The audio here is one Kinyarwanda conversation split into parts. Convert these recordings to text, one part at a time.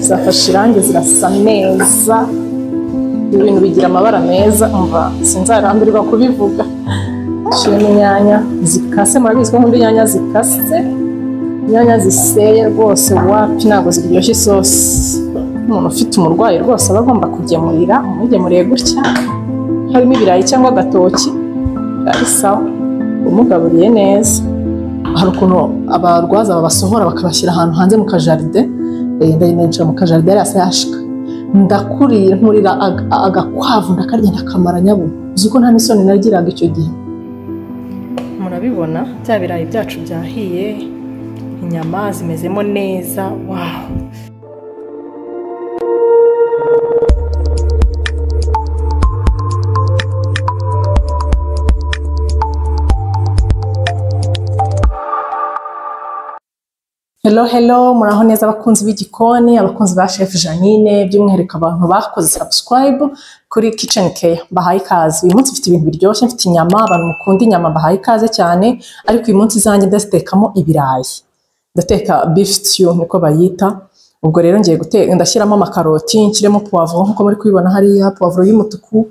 zafashe irangi zirasa neza, ibintu bigira amabara meza, umva sinzarambirwa kubivuga. Shiramo inyanya zikase, murabizi ko nkunda inyanya zikase, inyanya ziseye rwose wapi ntabwo ziryoshye isosi. Umuntu ufite umurwayi rwose aba agomba kugemurira, umugemuriye gutya harimo ibirayi cyangwa agatoki ari sawa, umugaburiye neza. Hari ukuntu abarwaza babasohora bakabashyira ahantu hanze mu kajaride, ndayinjira mu kajaride yari yashika, ndakuriye nkurira agakwavu ndakarya ndakamara nyabu, uzi ko nta n'isoni nagiraga icyo gihe. Murabibona bya birayi byacu byahiye, inyama zimezemo neza. Wow. Hello, muraho neza abakunzi b'igikoni, abakunzi ba Chef Janine, by'umwihariko abantu bakoze subscribe kuri Kitchen Care, bahaye ikaze. Uyu munsi mfite ibintu biryoshye, mfite inyama, abantu mukunda inyama bahaye ikaze cyane, ariko uyu munsi zanjye ndazitekamo ibirayi. Ndateka beef stew niko bayita. Ubwo rero ngiye guteka, ndashyiramo amakaroti, nshyiremo poivron nkuko muri kubibona hariya, poivron y'umutuku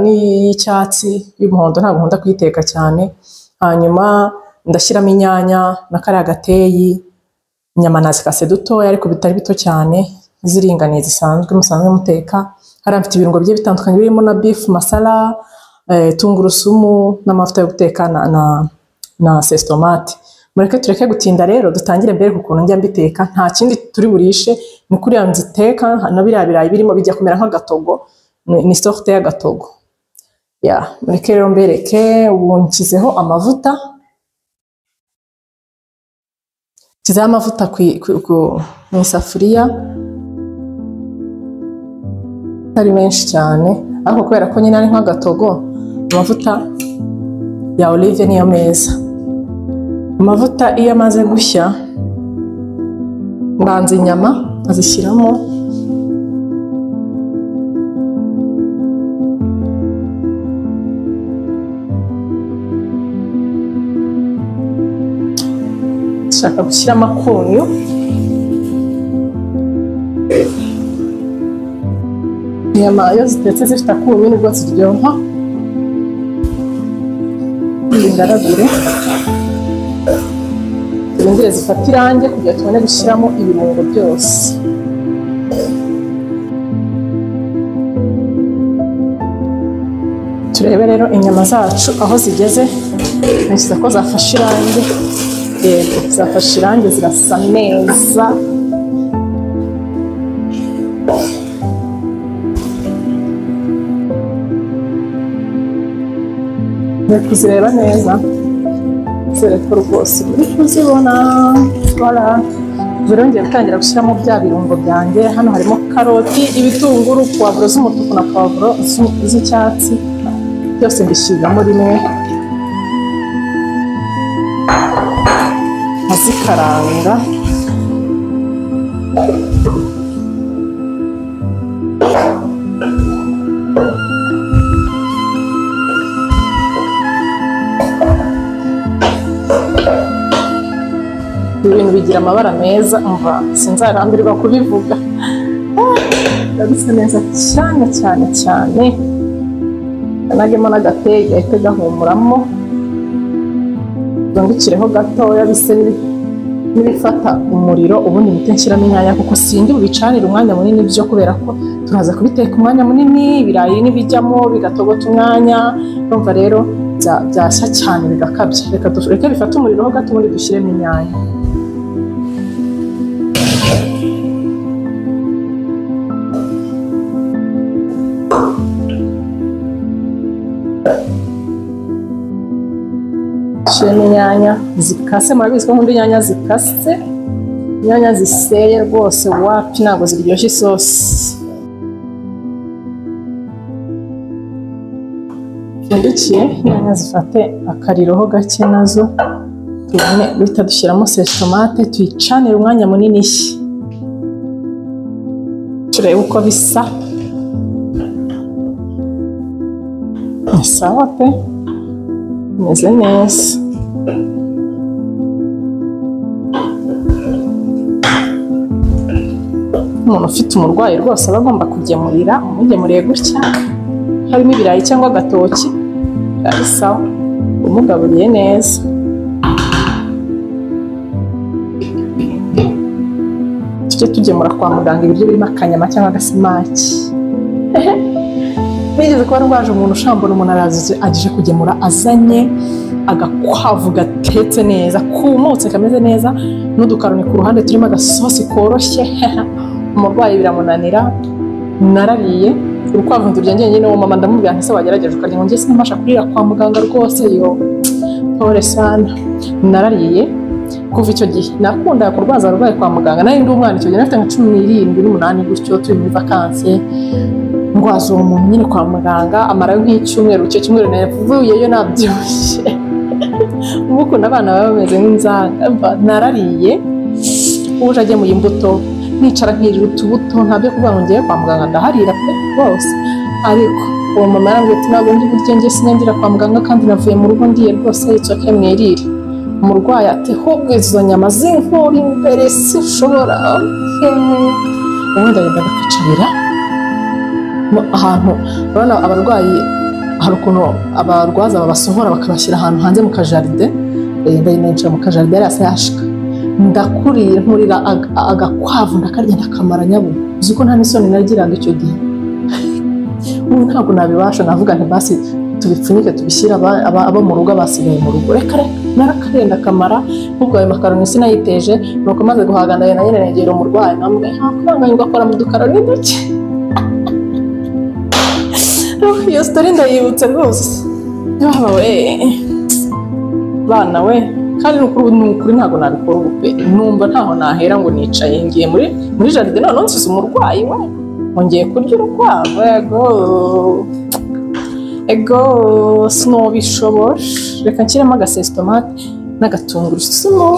n'icyatsi, y'umuhondo ntabwo nkunda kuyiteka cyane. Hanyuma ndashyiramo inyanya na kariya gateyi, inyama nazikase dutoya ariko bitari bito cyane, ziringaniye zisanzwe musanzwe muteka. Hari mfite ibirungo bigiye bitandukanye birimo na beef masala, tungurusumu n'amavuta yo guteka na sestomate. Mureke tureke gutinda rero dutangire mbere kukuntu njya mbiteka. Nta kindi turi burishe, ni kuriya nziteka na biriya birayi birimo bijya kumera nk'agatogo, ni sorte y'agatogo. Mureke rero mbereke. Ubu nshyizeho amavuta, nshyizeho amavuta mu isafuriya atari menshi cyane, ariko kubera ko nyine ari nk'agatogo, amavuta ya olive niyo meza. Amavuta iyo amaze gushya, mbanza inyama nkazishyiramo, nshaka gushyiramo akunyu, inyama iyo zitetse zifite akunyu nibwo ziryoha. Ngaragure turindire zifata irangi kugira tubone gushyiramo ibirungo byose. Turebe rero inyama zacu aho zigeze, nashyize ko zafashe irangi. Zafashe irangi zirasa neza. Muri kuzireba neza, zereko rwose muri kuzibona. Rero ngiye gutangira gushyiramo bya birungo byanjye. Hano harimo karoti, ibitunguru, poivro z'umutuku na poivro z'icyatsi, byose mbishyiramo rimwe, nkazikaranga. Ibintu bigira amabara meza, umva sinzarambirwa kubivuga. Bisa neza cyane cyane cyane. Nagemo n'agateyi gahita gahumuramo, ndukireho gatoya bise n'ibifata umuriro. Ubundi mpite nshyiramo inyanya kuko sindi bubicanire umwanya munini byo, kubera ko turaza kubiteka umwanya munini, ibirayi n'ibijyamo bigatogota umwanya, urumva rero byashya cyane bigakabya. Reka bifate umuriro ho gato, ubundi dushyiremo inyanya. Shiramo inyanya zikase, murabizi ko nkunda inyanya zikase, inyanya ziseye rwose wapi ntabwo ziryoshye isosi. Pfundikiye inyanya zifate akariroho gake, nazo tubone guhita dushyiramo sestomate, tuyicanire umwanya munini ishye. Turebe uko bisa. Ni sawa pe, bimeze neza. umuntu ufite umurwayi rwose aba agomba kugemurira, umugemuriye gutya harimo ibirayi cyangwa agatoki ari sawa, umugaburiye neza. Tujye tugemura kwa muganga ibiryo birimo akanyama cyangwa agasimaki. Nigeze kuba rwaje umuntu ushambura, umuntu arazi agije kugemura azanye agakwavu gatetse neza kumutse kameze neza n'udukaroni ku ruhande turimo agasosi koroshye. Umurwayi biramunanira, narariye urukwavu ndurya njyenyine. Uwo mama ndamubwira nti se wagerageje ukarya ngo njye sinabasha kurira kwa muganga rwose, yo pole sana. Narariye kuva icyo gihe nakundaga kurwaza abarwayi kwa muganga. Nari ndi umwana icyo gihe nafite nka 17 n'umunani gutyo, turi muri vacances. Ndwaza uwo muntu nyine kwa muganga amarayo nk'icyumweru. Icyo cyumweru navuyeyo nabyibushye. Ubu ukuntu abana baba bameze nk'inzanga. Narariye uje agemuye imbuto, nicara nkirira utubuto, ntabyo kuvuga ngo ngiye kwa muganga ndaharira pe rwose. Ariko uwo mama yarambwiye ati ntabwo ndi buryo njye sinendira kwa muganga kandi navuye mu rugo ndiye rwose, icyo mwirire. Umurwayi ati hubwo izo nyama z'inkuru imbere sinshobora. Ubundi agenda kwicarira ahantu. Urabona abarwayi hari ukuntu abarwaza babasohora bakabashyira ahantu hanze mu kajaride, ndayinjira mu kajaride yari asayashika. Ndakuriye nkurira agakwavu ndakarya ndakamara nyabu. Uzi ko nta n'isoni nagiraga icyo gihe. Ubu ntabwo nabibasha, navuga nti basi tubipfunyike tubishyira abo mu rugo basigaye mu rugo. Reka narakarenda kamara ubwo ayo makaroni sinayiteje. Nuko maze guhaga ndaye na nyine negera umurwayi namwe ntakanganyirwa akora mu dukaroni duke. Iyo story ndayibutse rwose. Yawe bana we, kandi nukuri ntabwo nabikora ubu pe. Numva ntaho nahera ngo nicaye ngiye muri jaride none nsize umurwayi we ngiye kurya urukwavu. Ego sinobishoboje. Reka nshyiremo agasesitomate n'agatungurusumu.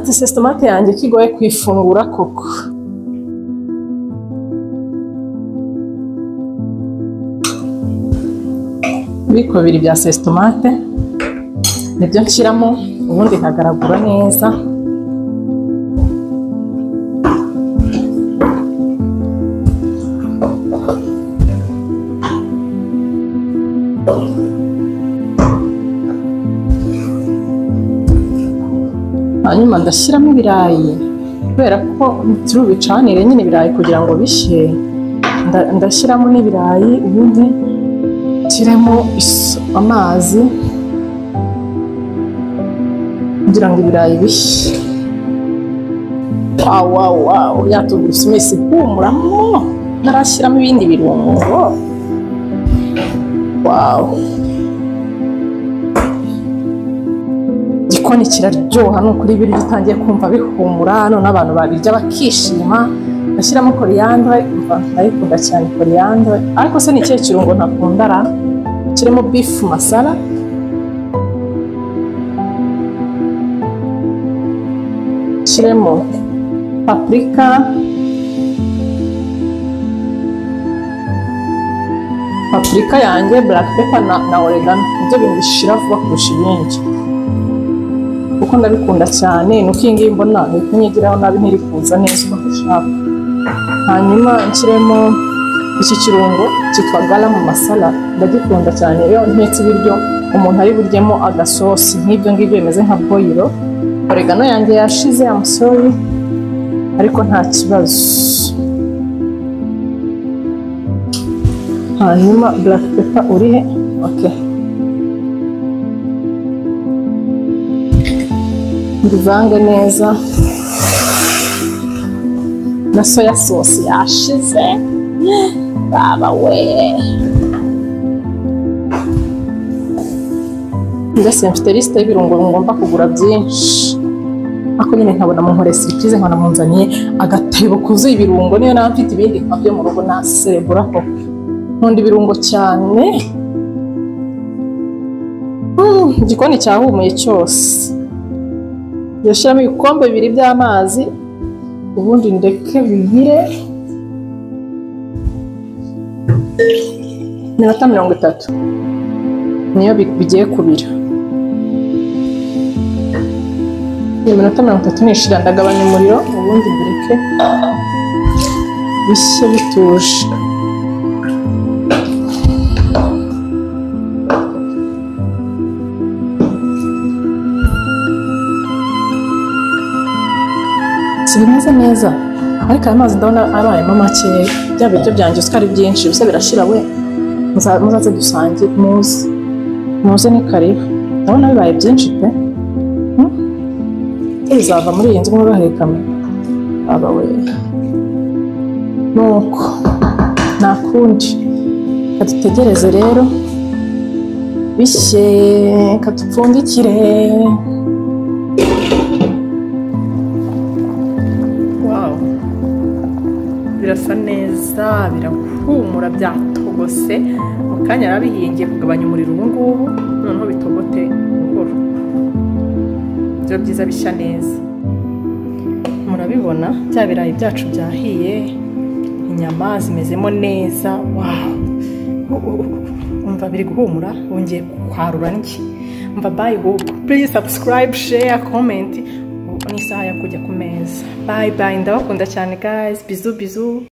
Sesitomate yanjye kigoye kwifungura koko. Ibiko bibiri bya sesitomate nibyo nshyiramo, ubundi nkagaragura neza. Hanyuma ndashyiramo ibirayi kubera ko turi bicanire nyine ibirayi kugira ngo bishye. Ndashyiramo n'ibirayi, ubundi nshyiremo amazi kugira ngo ibirayi bishye. Wow, yatungurusumu isi humuramo. Narashyiramo ibindi birungo. Wow, igikoni kiraryoha nukuri, ibiryo bitangiye kumva bihumura, none abantu babirya bakishima. Ndashyiramo koriyandre, ndayikunda cyane koriyandre. Ariko se ni ikihe kirungo ntakunda ra? Kirimo beef masala, kirimo paprika, yanjye, black pepper na oregano. Ibyo bintu bishira vuba kurusha ibindi kuko ndabikunda cyane. Nuko iyi ngiyi mbona ntinyigiraho nabi ntiri kuza neza uko dushaka. Hanyuma nshyiremo iki kirungo cyitwa garam masala. Ndagikunda cyane iyo ntetse ibiryo umuntu ari buryemo agasosi nk'ibyo ngibyo bimeze nka boilo. Oregano yanjye yashize, I'm sorry, ariko nta kibazo. Hanyuma black pepper urihe? Okay, mbivange neza. Na soya sauce yashize. Baba we, ndetse mfite liste y'ibirungo ngomba kugura byinshi. Ako nyine nkabona mu nkore surprise, nkabona munzaniye agatebo kuzuye ibirungo. Niyo nawe mfite ibindi nkabyo mu rugo naserebura ko nkunda ibirungo cyane. Igikoni cyahumuye cyose. Yashyiramo ibikombe 2 by'amazi, ubundi ndeke bigire minota 30. niyo bigiye kubira. Iminota 30 nishira ndagabanya umuriro ubundi bireke bishye bituje. Bimeze neza ariko aya mazi ndabona abayemo makeya. Bya biryo byanjye usika ari byinshi bise birashira we. Muzaze dusange muze ni karibu. Ndabona bibaye byinshi pe. Izava muri iyi nzu murahekame aba we. Nuko nakundi kadutegereze rero bishye katupfundikire. Birasa neza birahumura byatogose mu kanya arabihingiye kugabanya umuriro ubu ngubu noneho bitogote buhoro. Byo byiza bishya neza murabibona bya birayi byacu byahiye inyama zimezemo neza. Wow, umva biri guhumura wongeye kwarura niki. Umva bye hope, please subscribe, share, comment. Ni isaha yo kujya ku meza. Bye bye, ndabakunda cyane guys. Bisous bisous.